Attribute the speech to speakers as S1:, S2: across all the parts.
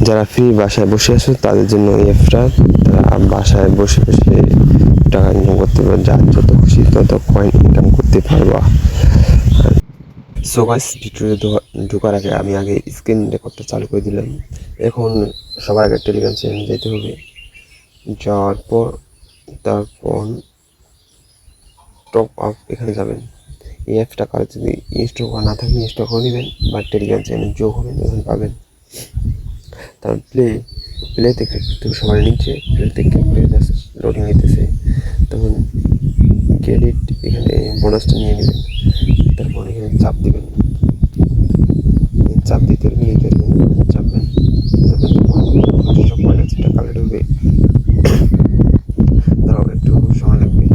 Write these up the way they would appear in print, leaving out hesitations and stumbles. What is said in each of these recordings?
S1: যারা ফ্রি বাসায় বসে আছো তাদের জন্য এই অ্যাপটা, তারা বাসায় বসে বসে টাকা ইনকাম করতে পারবে, যার যত খুশি তত কয়েন ইনকাম করতে পারবা। সো গাইস, ভিডিওতে ঢোকার আগে আমি আগে স্ক্রিন রেকর্ডটা চালু করে দিলাম। এখন সবার আগে টেলিগ্রাম চ্যানেলে যেতে হবে। যাওয়ার পর তারপর টপ আপ এখানে যাবেন। এই অ্যাপটা কারো যদি ইনস্টল করা না থাকে ইনস্টল করে নেবেন, বা টেলিগ্রাম চ্যানেল যোগ হবেন, তখন পাবেন। তারপর প্লে থেকে সবার নিচে প্লে থেকে লোডিং নিতেছে, তখন ক্রেডিট এখানে বোনাসটা নিয়ে নেবেন। তারপর এখানে চাপ দেবেন, চাপ দিতে চাপবেন, সব পয়েন্ট আছে, এটা কালেক্ট হবে। ধরো একটু সময় লাগবে।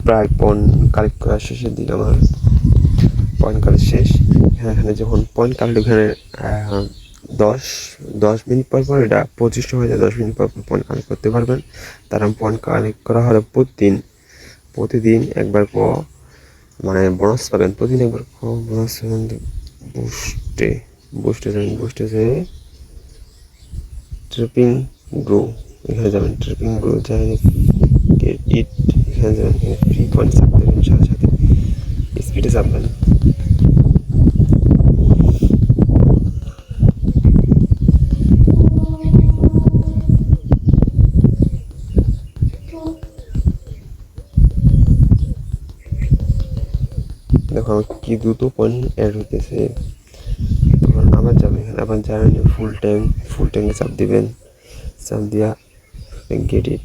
S1: প্রায় পয়েন্ট কালেক্ট করা শেষের দিকে আমার পয়েন্ট কালেক্ট শেষ। এখানে যখন পয়েন্ট কালেক্ট এখানে 10 মিনিট পর পর এটা 2500 হয়ে যায়, 10 মিনিট পর পয়েন্ট কালেক্ট করতে পারবেন। তার পয়েন্ট কালেক্ট করা হলে প্রতিদিন একবার মানে বোনাস পাবেন, প্রতিদিন একবার বোনাস পাবেন। বুস্টে যে ট্রিপিং গ্রো, এখানে যাবেন, ট্রিপিং গ্রো যাই ইট, এখানে যাবেন, এখানে ফ্রি পয়েন্ট চাপ দেবেন, সাথে সাথে স্পিডে চাপবেন। দেখো আমার কি দ্রুত পয়েন্ট অ্যাড হইতেছে। তখন আবার যাবেন, এখানে আবার যাবেন, ফুল ট্যাঙ্কে চাপ দিবেন, চাপ দিয়া গেট ইট।